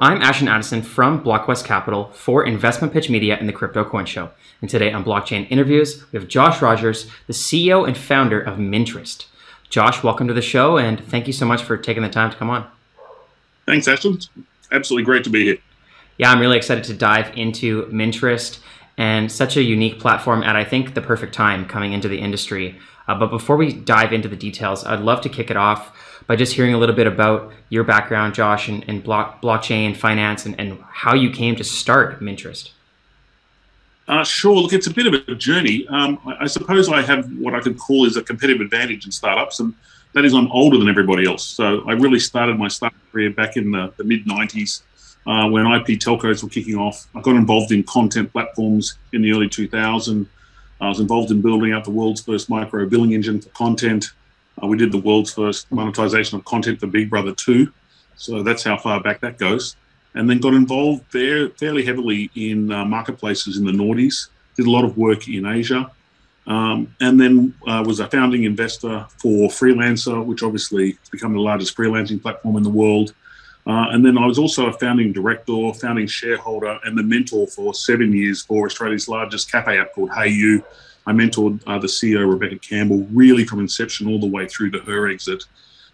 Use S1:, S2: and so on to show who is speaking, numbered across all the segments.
S1: I'm Ashton Addison from BlockQuest Capital for Investment Pitch Media and the Crypto Coin Show. And today on Blockchain Interviews, we have Josh Rogers, the CEO and founder of Minterest. Josh, welcome to the show, and thank you so much for taking the time to come on.
S2: Thanks, Ashton. Absolutely great to be here.
S1: Yeah, I'm really excited to dive into Minterest and such a unique platform at, I think, the perfect time coming into the industry. But before we dive into the details, I'd love to kick it off by just hearing a little bit about your background, Josh, in blockchain, finance, and how you came to start Minterest.
S2: Sure. Look, it's a bit of a journey. I suppose I have what I could call is a competitive advantage in startups, and that is I'm older than everybody else. So I really started my startup career back in the mid-90s when IP telcos were kicking off. I got involved in content platforms in the early 2000s. I was involved in building out the world's first micro billing engine for content. We did the world's first monetization of content for Big Brother 2. So that's how far back that goes. And then got involved there fairly heavily in marketplaces in the noughties. Did a lot of work in Asia. And then was a founding investor for Freelancer, which obviously has become the largest freelancing platform in the world. And then I was also a founding director, founding shareholder, and the mentor for 7 years for Australia's largest cafe app called Hey You. I mentored the CEO, Rebecca Campbell, really from inception all the way through to her exit.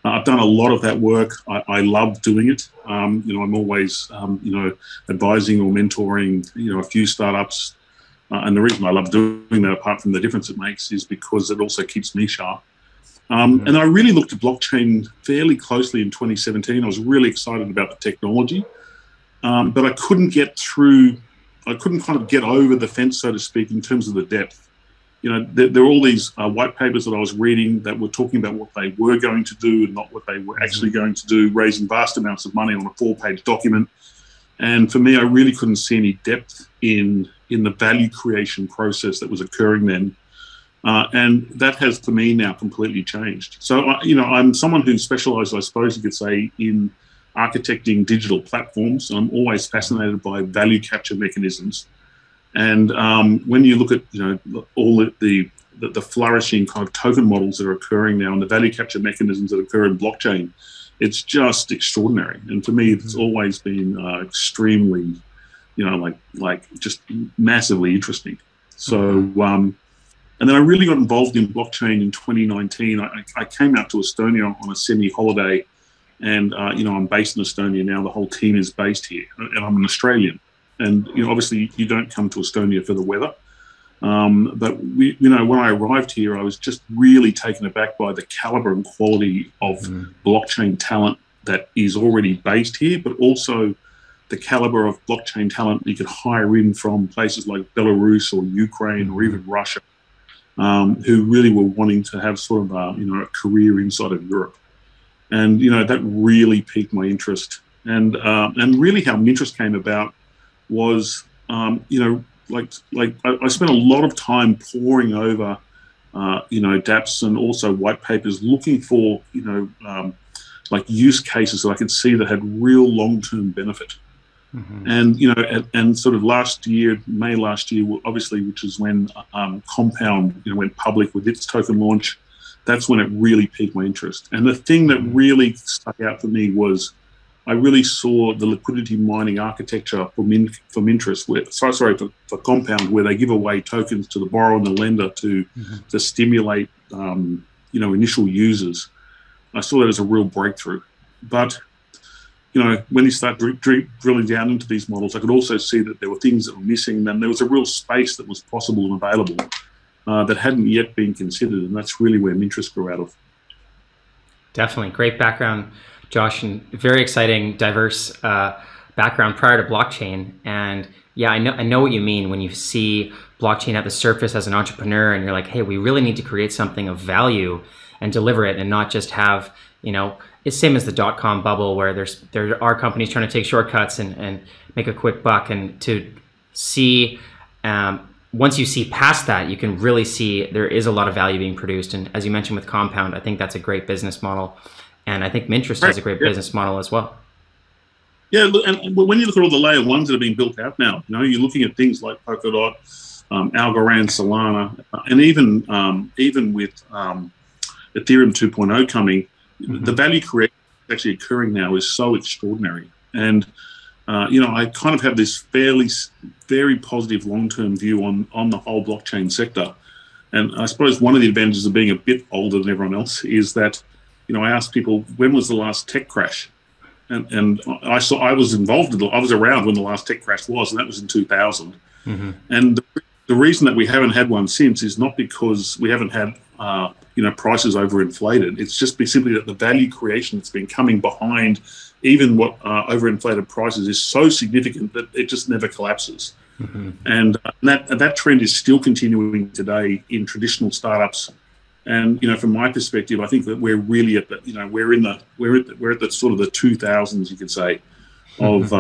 S2: I've done a lot of that work. I love doing it. I'm always, advising or mentoring, a few startups. And the reason I love doing that, apart from the difference it makes, is because it also keeps me sharp. And I really looked at blockchain fairly closely in 2017. I was really excited about the technology, but I couldn't get through. I couldn't kind of get over the fence, so to speak, in terms of the depth. There were all these white papers that I was reading that were talking about what they were going to do and not what they were actually going to do, raising vast amounts of money on a 4-page document. And for me, I really couldn't see any depth in the value creation process that was occurring then. And that has, for me, now completely changed. So, I'm someone who specializes, I suppose you could say, in architecting digital platforms. I'm always fascinated by value capture mechanisms. And when you look at, all the flourishing kind of token models that are occurring now and the value capture mechanisms that occur in blockchain, it's just extraordinary. And for me, it's always been extremely, just massively interesting. So, and then I really got involved in blockchain in 2019. I came out to Estonia on a semi-holiday, and I'm based in Estonia now. The whole team is based here, and I'm an Australian. And obviously, you don't come to Estonia for the weather. But when I arrived here, I was just really taken aback by the caliber and quality of blockchain talent that is already based here, but also the caliber of blockchain talent you could hire in from places like Belarus or Ukraine or even Russia. Who really were wanting to have sort of a career inside of Europe, and that really piqued my interest. And really how Minterest came about was I spent a lot of time poring over dApps and also white papers looking for use cases that I could see that had real long-term benefit. And and sort of May last year, obviously, which is when Compound went public with its token launch. That's when it really piqued my interest. And the thing that really stuck out for me was I really saw the liquidity mining architecture for Minterest, for Compound, where they give away tokens to the borrower and the lender to stimulate initial users. I saw that as a real breakthrough, but when you start drilling down into these models, I could also see that there were things that were missing, and there was a real space that was possible and available that hadn't yet been considered, and that's really where Minterest grew out of.
S1: Definitely. Great background, Josh, and very exciting, diverse background prior to blockchain. And yeah, I know what you mean when you see blockchain at the surface as an entrepreneur, and you're like, hey, we really need to create something of value and deliver it and not just have, it's same as the .com bubble where there are companies trying to take shortcuts and make a quick buck. And to see, once you see past that, you can really see there is a lot of value being produced. And as you mentioned with Compound, I think that's a great business model. And I think Minterest has a great business model as well.
S2: Yeah, and when you look at all the layer ones that are being built out now, you're looking at things like Polkadot, Algorand, Solana, and even with Ethereum 2.0 coming, the value creation actually occurring now is so extraordinary. And I kind of have this very positive long-term view on the whole blockchain sector. And I suppose one of the advantages of being a bit older than everyone else is that, I ask people, when was the last tech crash? And I was involved I was around when the last tech crash was, and that was in 2000. Mm-hmm. And the reason that we haven't had one since is not because we haven't had, prices overinflated. It's just simply that the value creation that's been coming behind even what overinflated prices is so significant that it just never collapses. Mm-hmm. And that trend is still continuing today in traditional startups. And from my perspective, I think that we're really at the we're at the sort of the 2000s, you could say, of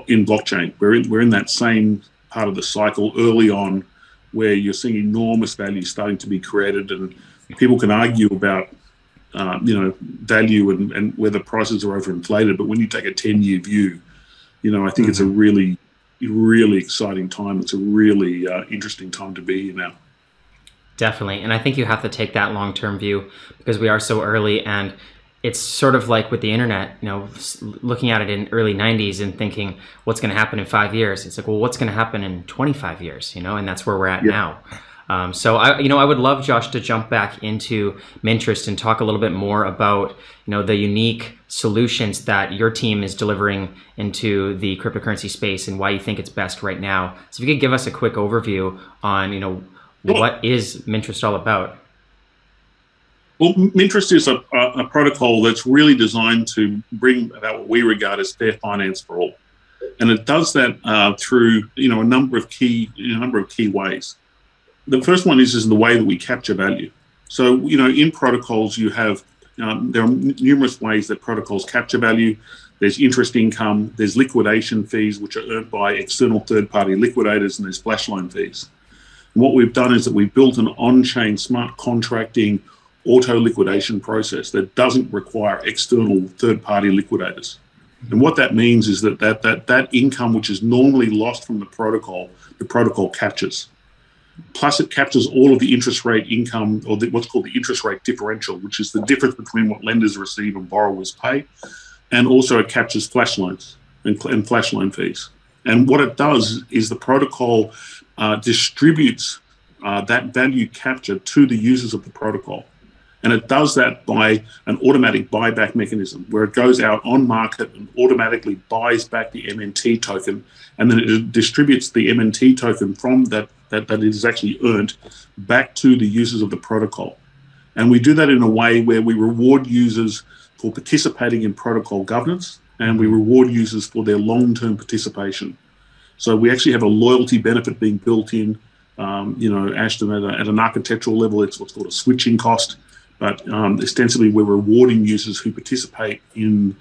S2: in blockchain. We're in that same part of the cycle early on, where you're seeing enormous value starting to be created, and people can argue about value and whether prices are overinflated. But when you take a 10-year view, I think it's a really, really exciting time. It's a really interesting time to be here now.
S1: Definitely. And I think you have to take that long-term view because we are so early, and it's sort of like with the internet, looking at it in early 90s and thinking what's going to happen in 5 years. It's like, well, what's going to happen in 25 years, and that's where we're at now. So I would love, Josh, to jump back into Minterest and talk a little bit more about, the unique solutions that your team is delivering into the cryptocurrency space and why you think it's best right now. So if you could give us a quick overview on, what is Minterest all about?
S2: Well, Minterest is a protocol that's really designed to bring about what we regard as fair finance for all, and it does that through a number of key ways. The first one is the way that we capture value. So in protocols you have there are numerous ways that protocols capture value. There's interest income, there's liquidation fees which are earned by external third-party liquidators, and there's flash loan fees. And what we've done is that we've built an on-chain smart contracting auto liquidation process that doesn't require external third-party liquidators. And what that means is that income which is normally lost from the protocol captures. Plus it captures all of the interest rate income, or what's called the interest rate differential, which is the difference between what lenders receive and borrowers pay. And also it captures flash loans and flash loan fees. And what it does is the protocol distributes that value captured to the users of the protocol. And it does that by an automatic buyback mechanism where it goes out on market and automatically buys back the MNT token, and then it distributes the MNT token from that it is actually earned back to the users of the protocol. And we do that in a way where we reward users for participating in protocol governance, and we reward users for their long-term participation. So we actually have a loyalty benefit being built in, Ashton, at an architectural level. It's what's called a switching cost. But ostensibly, we're rewarding users who participate in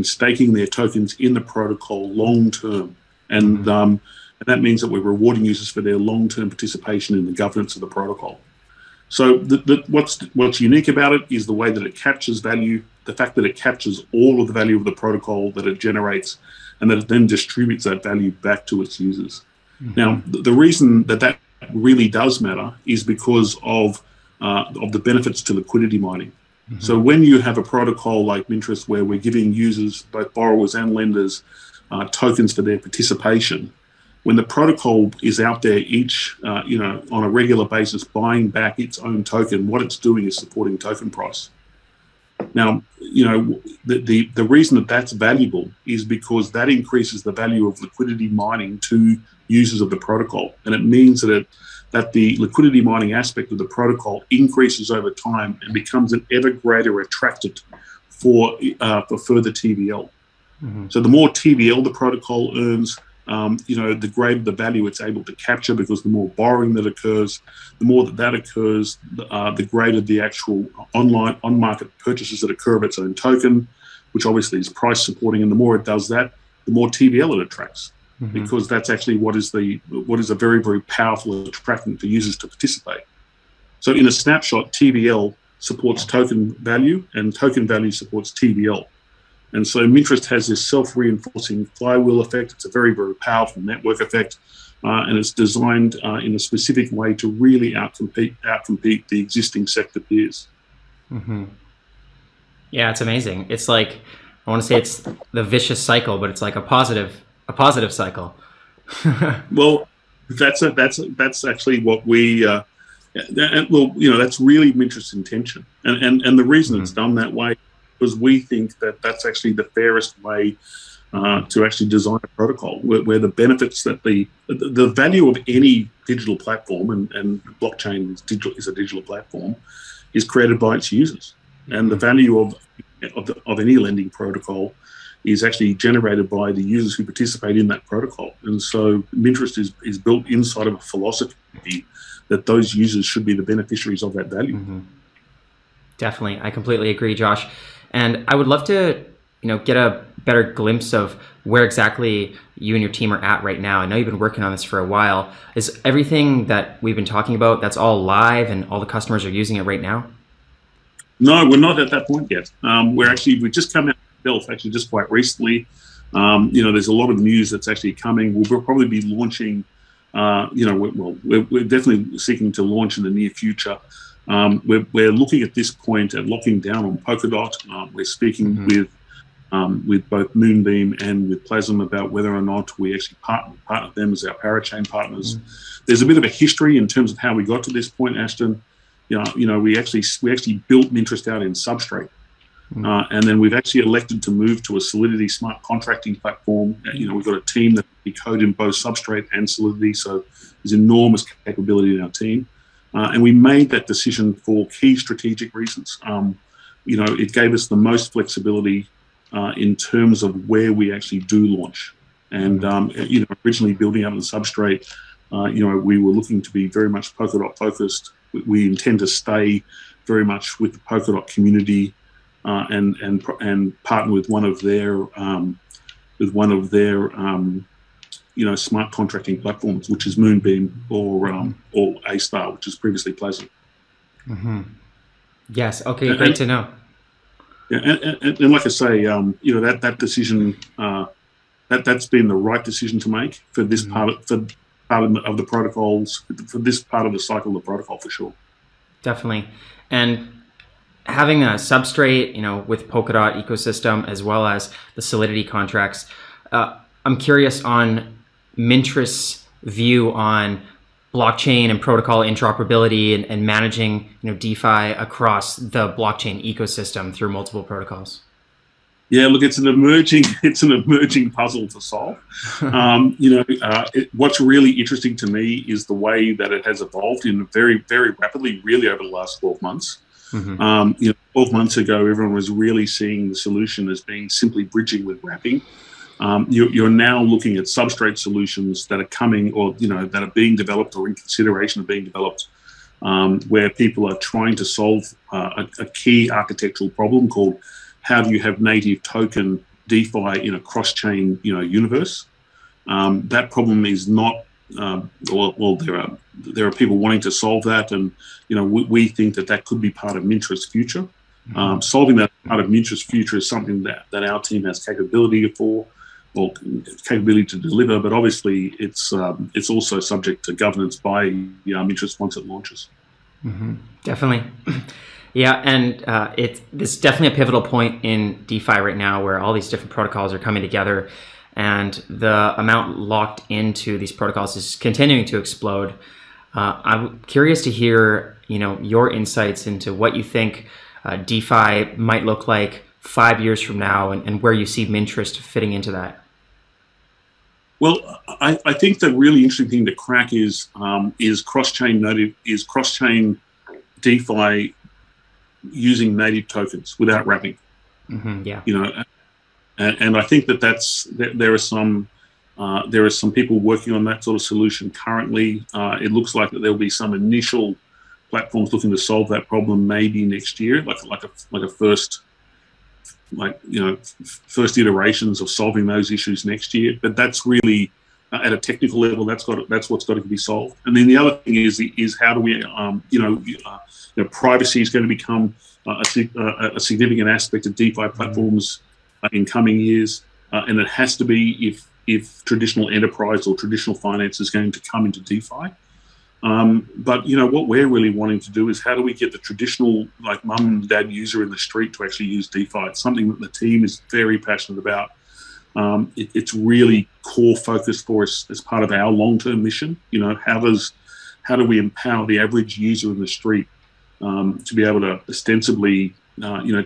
S2: staking their tokens in the protocol long term, and that means that we're rewarding users for their long term participation in the governance of the protocol. So what's unique about it is the way that it captures value, the fact that it captures all of the value of the protocol that it generates, and that it then distributes that value back to its users. Now, the reason that really does matter is because of the benefits to liquidity mining. So when you have a protocol like Minterest where we're giving users, both borrowers and lenders, tokens for their participation, when the protocol is out there each, on a regular basis buying back its own token, what it's doing is supporting token price. Now, the reason that that's valuable is because that increases the value of liquidity mining to users of the protocol, and it means that the liquidity mining aspect of the protocol increases over time and becomes an ever greater attractant for further TVL. So the more TVL the protocol earns, the greater the value it's able to capture, because the more borrowing that occurs, the more that occurs, the greater the actual on-market purchases that occur of its own token, which obviously is price supporting. And the more it does that, the more TVL it attracts. Because that's actually what is a very, very powerful attractant for users to participate. So in a snapshot, TVL supports token value, and token value supports TVL. And so Minterest has this self-reinforcing flywheel effect. It's a very, very powerful network effect, and it's designed in a specific way to really outcompete the existing sector peers.
S1: Yeah, it's amazing. It's like I want to say it's the vicious cycle, but it's like a positive cycle.
S2: Well, that's actually what we. Well, that's really Minterest's intention, and the reason it's done that way is we think that that's actually the fairest way to actually design a protocol where the benefits that the value of any digital platform, and blockchain is a digital platform, is created by its users, and the value of any lending protocol is actually generated by the users who participate in that protocol. And so Minterest is built inside of a philosophy that those users should be the beneficiaries of that value.
S1: Definitely. I completely agree, Josh. And I would love to, get a better glimpse of where exactly you and your team are at right now. I know you've been working on this for a while. Is everything that we've been talking about, that's all live and all the customers are using it right now?
S2: No, we're not at that point yet. We just come out of stealth actually just quite recently. There's a lot of news that's actually coming. We'll probably be launching, we're definitely seeking to launch in the near future. We're looking at this point at locking down on Polkadot. We're speaking with both Moonbeam and with Plasm about whether or not we actually partner them as our parachain partners. There's a bit of a history in terms of how we got to this point, Ashton. We actually built Minterest out in Substrate, and then we've actually elected to move to a Solidity smart contracting platform. We've got a team that we code in both Substrate and Solidity, so there's enormous capability in our team. And we made that decision for key strategic reasons. It gave us the most flexibility in terms of where we actually do launch. And originally building out on Substrate, we were looking to be very much Polkadot focused. We intend to stay very much with the Polkadot community and partner with one of their smart contracting platforms, which is Moonbeam or A-Star, which is previously Plasm.
S1: Yes. Okay. Great to know.
S2: Yeah, and like I say, that decision, that's been the right decision to make for this part of the protocols, for this part of the cycle of the protocol, for sure.
S1: Definitely. And having a Substrate, with Polkadot ecosystem as well as the Solidity contracts, I'm curious on Minterest's view on blockchain and protocol interoperability and managing DeFi across the blockchain ecosystem through multiple protocols.
S2: Yeah, look, it's an emerging puzzle to solve. What's really interesting to me is the way that it has evolved in very, very rapidly, really over the last 12 months. 12 months ago, everyone was really seeing the solution as being simply bridging with wrapping. You're now looking at Substrate solutions that are coming, or that are being developed or in consideration of being developed, where people are trying to solve a key architectural problem called how do you have native token DeFi in a cross-chain universe. That problem is not there are people wanting to solve that, and we think that could be part of Minterest's future. Solving that part of Minterest's future is something that our team has capability for, or capability to deliver, but obviously it's also subject to governance by Minterest once it launches.
S1: Definitely. Yeah, and this is definitely a pivotal point in DeFi right now, where all these different protocols are coming together, and the amount locked into these protocols is continuing to explode. I'm curious to hear, your insights into what you think DeFi might look like 5 years from now, and where you see Minterest fitting into that.
S2: Well, I think the really interesting thing to crack is cross-chain DeFi using native tokens without wrapping.
S1: Yeah.
S2: And I think there are some people working on that sort of solution currently. It looks like that there'll be some initial platforms looking to solve that problem maybe next year, like a first iterations of solving those issues next year. But that's really at a technical level, that's what's got to be solved. And then the other thing is how do we privacy is going to become a significant aspect of DeFi platforms in coming years, and it has to be if traditional enterprise or traditional finance is going to come into DeFi. But what we're really wanting to do is how do we get the traditional like mum and dad user in the street to actually use DeFi? It's something that the team is very passionate about. It's really core focus for us as part of our long-term mission. How do we empower the average user in the street to be able to ostensibly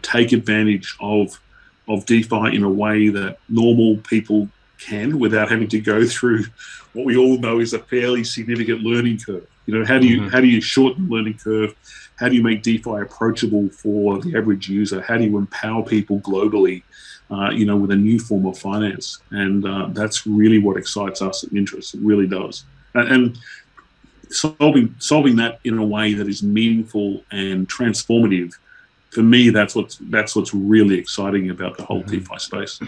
S2: take advantage of DeFi in a way that normal people can without having to go through what we all know is a fairly significant learning curve. How do you shorten the learning curve? How do you make DeFi approachable for the average user? How do you empower people globally, with a new form of finance? And that's really what excites us at Minterest. It really does. And solving that in a way that is meaningful and transformative, for me, that's what's really exciting about the whole DeFi space.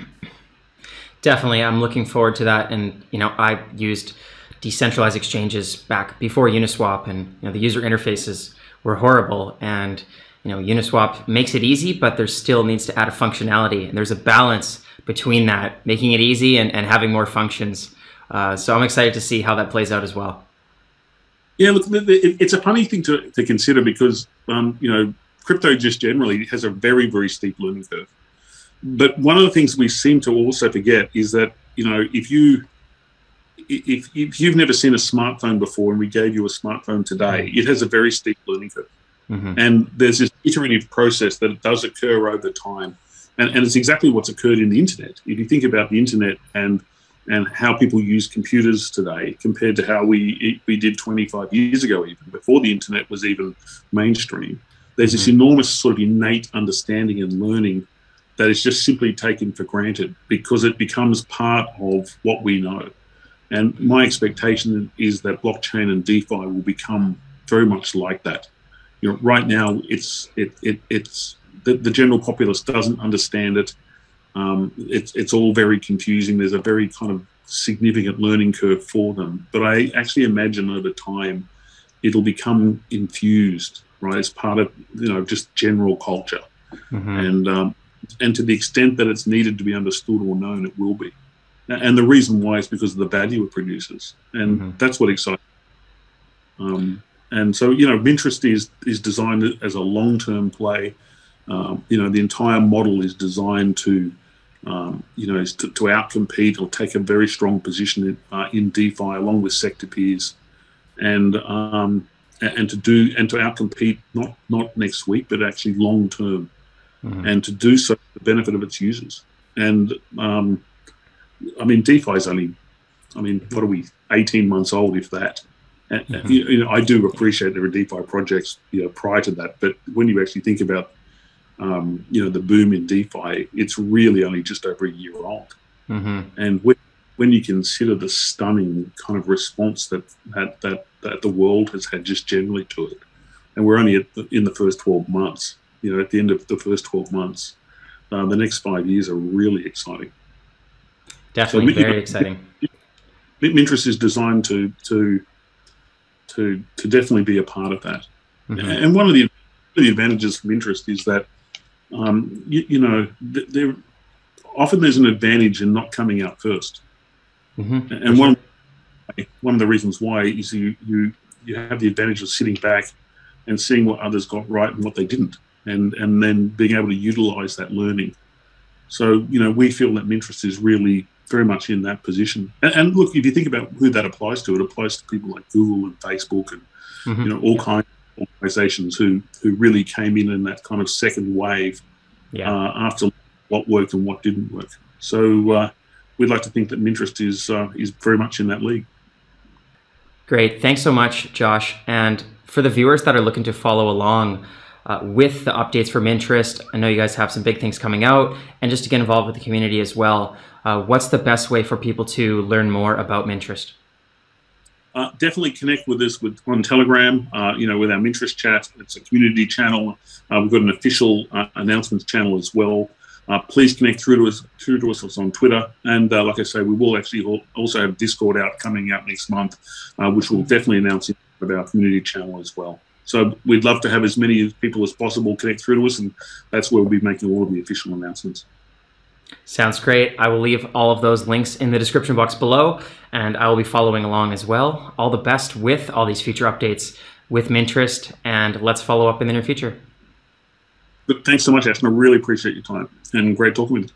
S1: Definitely, I'm looking forward to that. And I used decentralized exchanges back before Uniswap, and the user interfaces were horrible. And Uniswap makes it easy, but there still needs to add a functionality, and there's a balance between that, making it easy and having more functions. So I'm excited to see how that plays out as well.
S2: Yeah, look, it's a funny thing to consider because crypto just generally has a very, very steep learning curve. But one of the things we seem to also forget is that if you've never seen a smartphone before and we gave you a smartphone today, it has a very steep learning curve. And there's this iterative process that does occur over time. And it's exactly what's occurred in the internet. If you think about the internet and how people use computers today compared to how we did 25 years ago, even before the internet was even mainstream, there's this enormous sort of innate understanding and learning that is just simply taken for granted because it becomes part of what we know. And my expectation is that blockchain and DeFi will become very much like that. Right now, it's the general populace doesn't understand it. It's all very confusing. There's a very kind of significant learning curve for them. But I actually imagine over time, it'll become infused, right, as part of just general culture. And to the extent that it's needed to be understood or known, it will be. And the reason why is because of the value it produces, and that's what excites me. And so, Minterest is designed as a long-term play. The entire model is designed to outcompete or take a very strong position in DeFi along with sector peers, and to outcompete not next week but actually long term, and to do so for the benefit of its users. And DeFi is only, what are we, 18 months old, if that. And, I do appreciate there are DeFi projects prior to that, but when you actually think about the boom in DeFi, it's really only just over a year old. And when you consider the stunning kind of response that the world has had just generally to it, and we're only in the first 12 months, at the end of the first 12 months, the next 5 years are really exciting.
S1: Definitely, very exciting.
S2: Minterest is designed to definitely be a part of that. And one of the advantages of Minterest is that there's an advantage in not coming out first. And one of the reasons why is you have the advantage of sitting back and seeing what others got right and what they didn't, and then being able to utilize that learning. So we feel that Minterest is really very much in that position. And look, if you think about who that applies to, it applies to people like Google and Facebook and all kinds of organizations who really came in that kind of second wave after what worked and what didn't work. So we'd like to think that Minterest is very much in that league.
S1: Great. Thanks so much, Josh. And for the viewers that are looking to follow along with the updates for Minterest, I know you guys have some big things coming out, and just to get involved with the community as well, what's the best way for people to learn more about Minterest?
S2: Definitely connect with us on Telegram, with our Minterest chat. It's a community channel. We've got an official announcements channel as well. Please connect through to us on Twitter. And like I say, we will actually also have Discord coming out next month, which we'll definitely announce in our community channel as well. So we'd love to have as many people as possible connect through to us, and that's where we'll be making all of the official announcements.
S1: Sounds great. I will leave all of those links in the description box below, and I will be following along as well. All the best with all these future updates with Minterest, and let's follow up in the near future.
S2: But thanks so much, Ashton. I really appreciate your time and great talking with you.